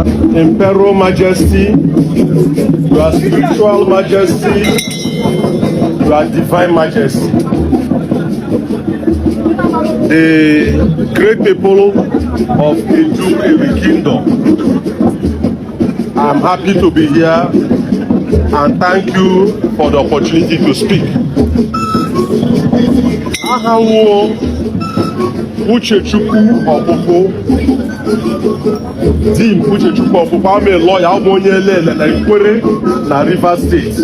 Imperial Majesty, Your Spiritual Majesty, Your Divine Majesty, the great people of Enugu Kingdom, I'm happy to be here and thank you for the opportunity to speak. Ohanaeze Uche Okwukwu, Team Uche Okwukwu, I'm a lawyer, I'm na Ikwere na Rivers State.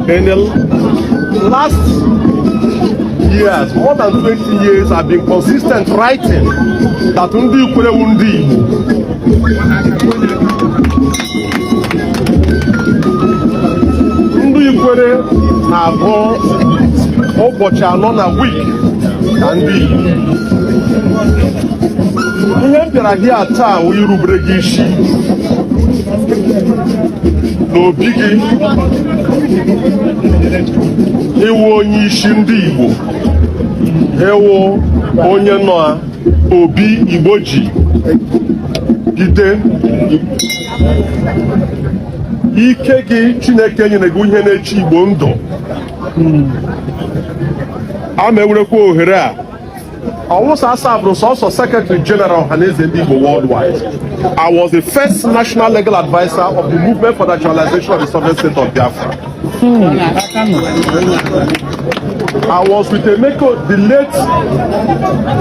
In the last years, more than 20 years, I've been consistent writing that Ndi Ikwere Ndi Ikwere na-abụ ụbọchị anọ na week ka ndị ihe m bịara gị taa wee irubere gị isi n'obi gị ịwụ onye isi ndị Igbo, ịwụ onye nọ obi Igbo ji gide ike gị Chineke nyere gị ihe na-echi Igbo ndụ. A mewerekwa ohere a ọwụsa asa bụrụ sọsọ Secretary General of Ohanaeze Ndigbo Worldwide. I was the first national legal advisor of the movement for the naturalization of the sovereign state of Biafra. I was with Emeko, the late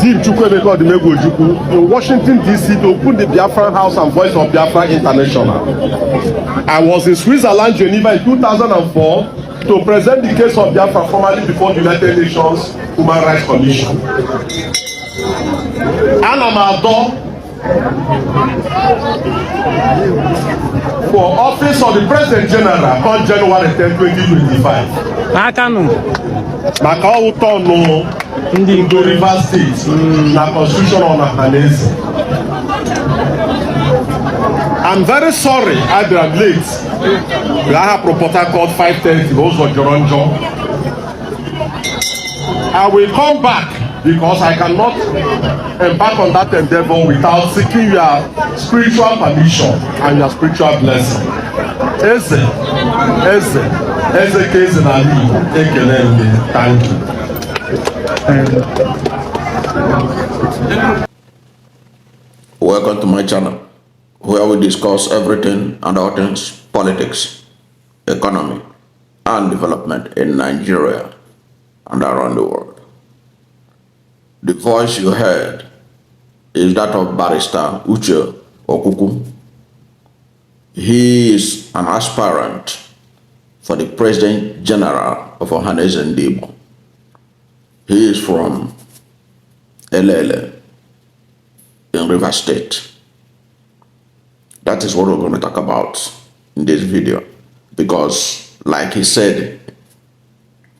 Deep Chukwuemeka Odimegwu Ojukwu, in Washington DC to open the Biafran House and Voice of Biafra International. I was in Switzerland, Geneva in 2004 to present the case of Biafra formally before the United Nations Human Rights Commission. Anambra for office of the President General on January 10, 2025. Maka ụtọ nụ ndị Igbo Rivers State na Constitution of Ohanaeze. I'm very sorry I been late. We have Port Harcourt 5:30 ụzọ jọrọ njọ. I will come back because I cannot embark on that endeavor without seeking your spiritual permission and your spiritual blessing. Eze Keze na Ali, ekele mbe. Thank you. Welcome to my channel, where we discuss everything and all things politics, economy, and development in Nigeria and around the world. The voice you heard is that of Barrister Uche Okwukwu. He is an aspirant for the President General of Ohanaeze Ndigbo. He is from Elele in Rivers State. That is what we're going to talk about in this video, because like he said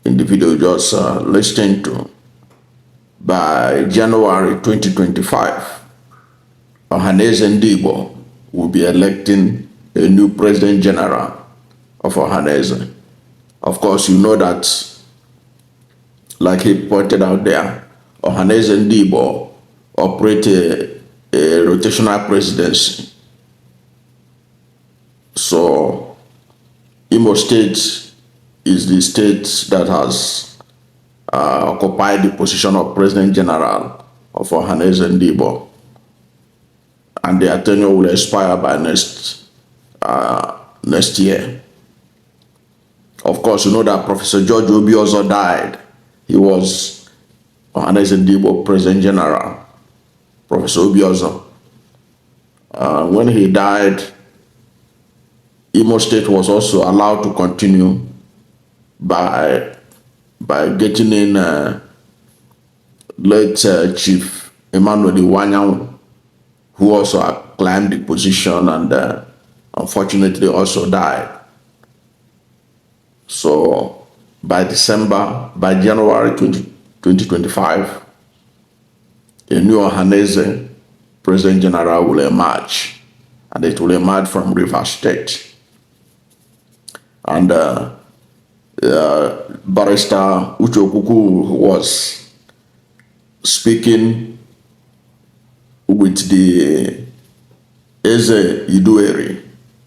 in the video you just listened to, by January 2025, Ohanaeze Ndigbo will be electing a new President General of Ohanaeze. Of course, you know that, like he pointed out there, Ohanaeze Ndigbo operate a rotational presidency. So, Imo State is the state that has occupied the position of President General of Ohanaeze Ndigbo, and their tenure will expire by next year. Of course, you know that Professor George Obi also died. He was Ohanaeze Ndigbo President General, Professor Obi also. When he died, Imo State was also allowed to continue by getting in late Chief Emmanuel Iwanyan, who also climbed the position and unfortunately also died. So by January 2025, a new Ohanaeze President General will emerge, and it will emerge from Rivers State. And Barrister Uche Okwukwu was speaking with the Eze Idueri,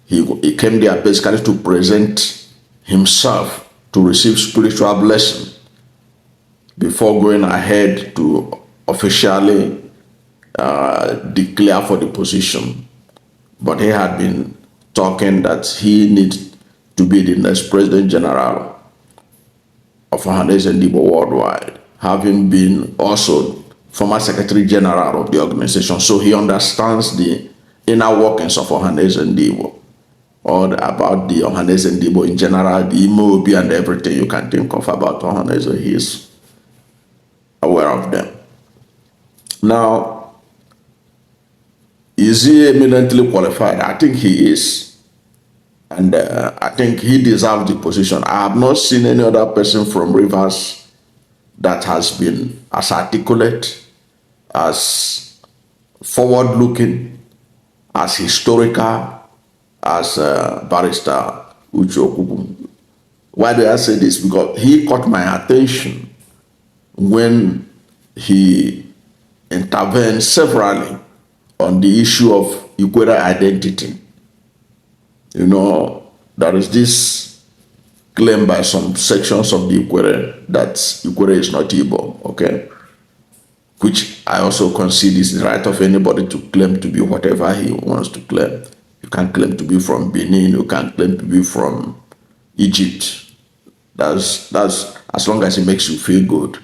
he came there basically to present himself to receive spiritual blessing before going ahead to officially declare for the position. But he had been talking that he needs to be the next President General of Ohanaeze Ndigbo Worldwide, having been also former Secretary General of the organization. So he understands the inner workings of Ohanaeze Ndigbo, or about the Ohanaeze Ndigbo in general, the Imobi and everything you can think of about Ohanaeze. He is aware of them. Now, is he eminently qualified? I think he is. And I think he deserves the position. I have not seen any other person from Rivers that has been as articulate, as forward-looking, as historical as Barrister Uche Okwukwu. Why do I say this? Because he caught my attention when he intervened severally on the issue of Ikwere identity. You know, there is this claim by some sections of the Ikwere that Ikwere is not Igbo, okay? Which I also concede is the right of anybody to claim to be whatever he wants to claim. You can claim to be from Benin, you can claim to be from Egypt. That's as long as it makes you feel good.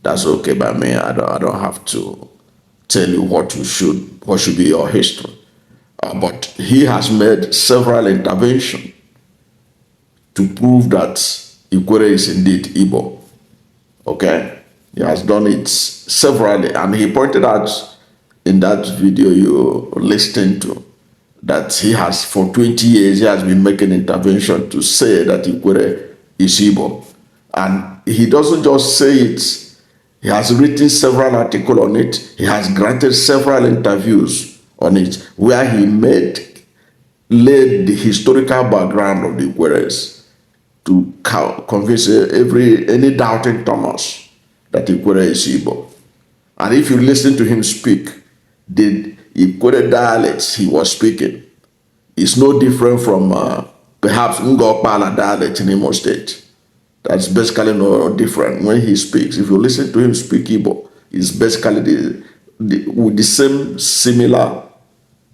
That's okay by me. I don't have to tell you what should be your history. But he has made several interventions to prove that Ikwere is indeed Igbo. Okay? He has done it severally, and he pointed out in that video you listened to that he has, for 20 years, he has been making intervention to say that Ikwere is Igbo. And he doesn't just say it. He has written several articles on it. He has granted several interviews on it, where he laid the historical background of the Ikweres to convince any doubting Thomas that Ikwere is Igbo. And if you listen to him speak, the Ikwere dialects he was speaking is no different from perhaps Ngokpala dialect in Imo State. That's basically no different when he speaks. If you listen to him speak Igbo, it's basically with the same similar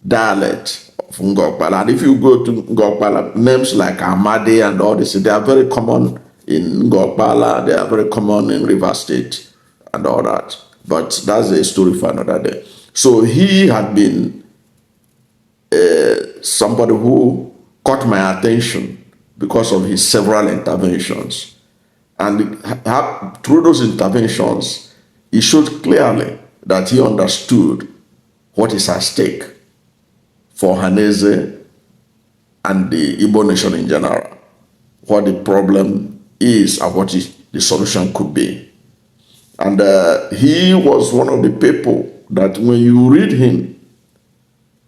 dialect of Ngokpala. And if you go to Ngokpala, names like Amadi and all this, they are very common in Ngokpala, they are very common in River State and all that. But that's a story for another day. So he had been somebody who caught my attention because of his several interventions. And through those interventions, he showed clearly that he understood what is at stake for Ohanaeze and the Igbo nation in general, what the problem is and what the solution could be. And he was one of the people that when you read him,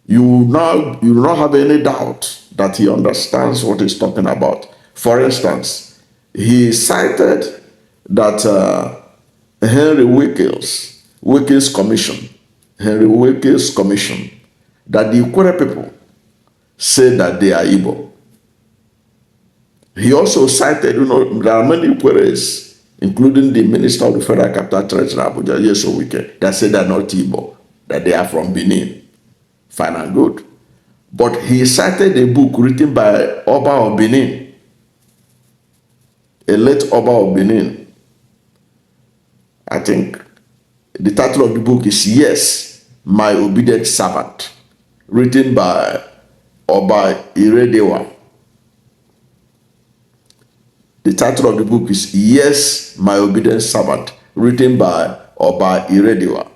you will not have any doubt that he understands what he's talking about. For instance, he cited that Henry Wickles Commission, that the Ikwere people say that they are Igbo. He also cited, there are many Ikweres, including the Minister of the Federal Capital Territory, Abuja, Uche Okwukwu, that say they are not Igbo, that they are from Benin. Fine and good. But he cited a book written by Oba of Benin, a late Oba of Benin. I think the title of the book is Yes, My Obedient Servant, written by Oba Iredewa. The title of the book is Yes, My Obedient Servant, written by Oba Iredewa,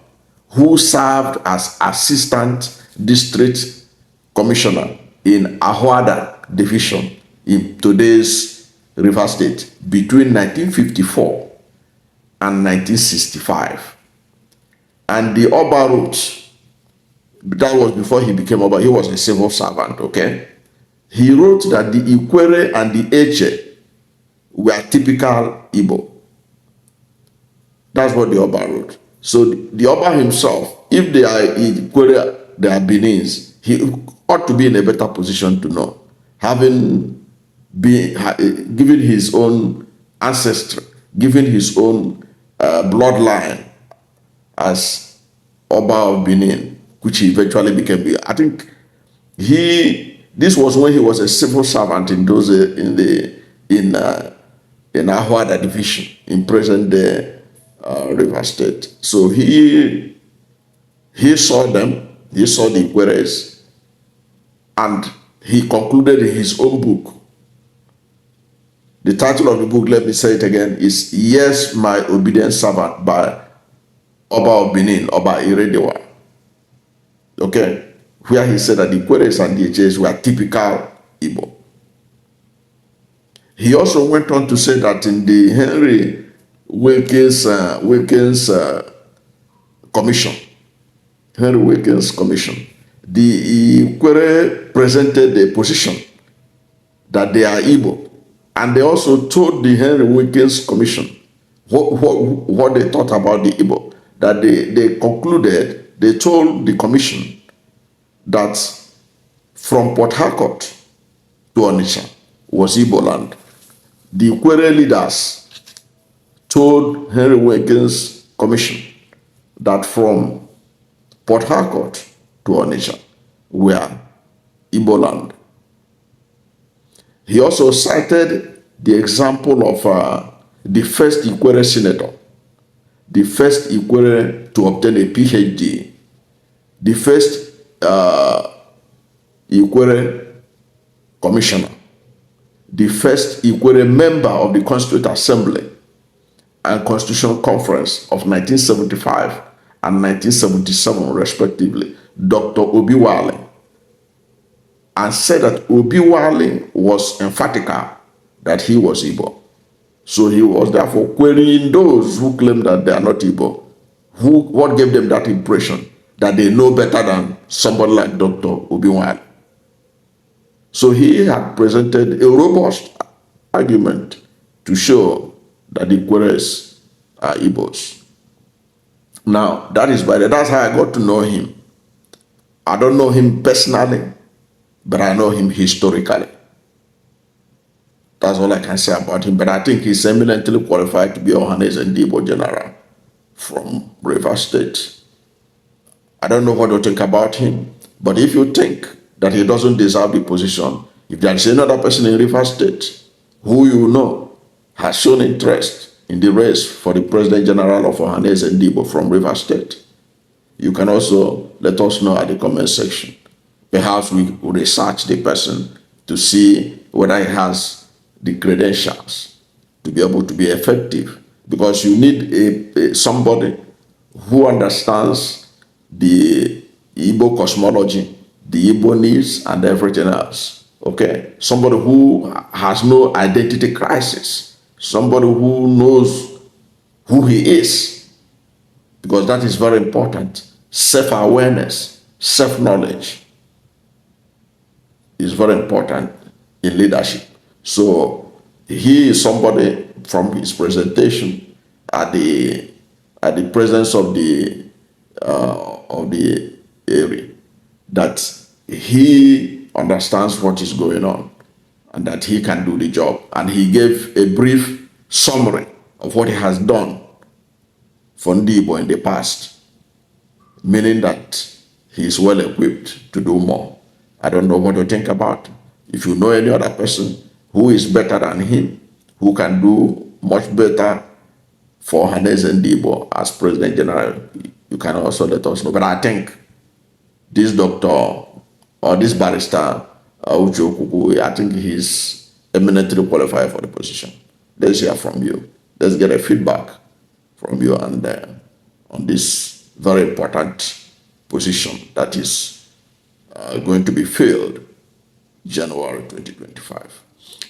who served as Assistant District Commissioner in Ahuada Division in today's River State between 1954 and 1965. And the Oba wrote, that was before he became Oba, he was a civil servant, okay? He wrote that the Ikwere and the Eche were typical Igbo. That's what the Oba wrote. So the Oba himself, if they are Ikwere, they are Beninese, he ought to be in a better position to know, having given his own ancestry, given his own bloodline as Oba of Benin, which he eventually became. I think this was when he was a civil servant in Ahuada division in present day River State. So he saw them, he saw the Ikweres, and he concluded in his own book. The title of the book, let me say it again, is Yes, My Obedient Servant by Oba of Benin, Oba Iredewa. Okay? Where he said that the Ikweres and the Ejes were typical Igbo. He also went on to say that in the Henry Wilkins Commission, the Ikwere presented a position that they are Igbo. And they also told the Henry Wilkins Commission what they thought about the Igbo. That they concluded, they told the commission that from Port Harcourt to Onitsha was Igbo land. The Ikwere leaders told Henry Wilkins Commission that from Port Harcourt to Onitsha were Igbo land. He also cited the example of the first Ikwere senator, the first Ikwere to obtain a PhD, the first Ikwere commissioner, the first Ikwere member of the Constituent Assembly and Constitutional Conference of 1975 and 1977 respectively, Dr. Obi Wale, and said that Obi Wale was emphatical that he was Igbo. So he was therefore querying those who claim that they are not Igbo. What gave them that impression that they know better than somebody like Dr. Obi Wale? So he had presented a robust argument to show that the Ikweres are Igbos. Now, that's how I got to know him. I don't know him personally, but I know him historically. That's all I can say about him. But I think he's eminently qualified to be Ohanaeze Ndigbo General from Rivers State. I don't know what you think about him, but if you think that he doesn't deserve the position, if there is another person in Rivers State who you know has shown interest in the race for the President General of Ohanaeze Ndigbo from Rivers State, you can also let us know at the comment section. Perhaps we will research the person to see whether he has the credentials to be able to be effective, because you need somebody who understands the Igbo cosmology, the Igbo needs, and everything else. Okay? Somebody who has no identity crisis, somebody who knows who he is, because that is very important. Self-awareness, self-knowledge is very important in leadership. So he is somebody from his presentation at the presence of the area, that he understands what is going on and that he can do the job. And he gave a brief summary of what he has done for Ndigbo in the past, meaning that he is well equipped to do more. I don't know what to think about. If you know any other person who is better than him, who can do much better for Ohanaeze Ndigbo as President General, you can also let us know. But I think this doctor or this barrister, Uche Okwukwu, I think he's eminently qualified for the position. Let's hear from you. Let's get a feedback from you and on this very important position that is going to be filled January 2025.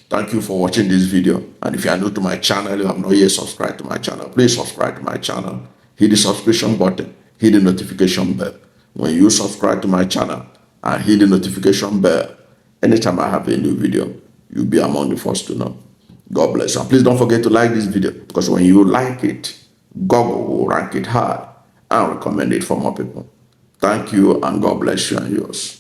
Thank you for watching this video. And if you are new to my channel, you have not yet subscribed to my channel, please subscribe to my channel. Hit the subscription button, hit the notification bell. When you subscribe to my channel and hit the notification bell, anytime I have a new video, you'll be among the first to know. God bless you. And please don't forget to like this video, because when you like it, Google will rank it high and recommend it for more people. Thank you, and God bless you and yours.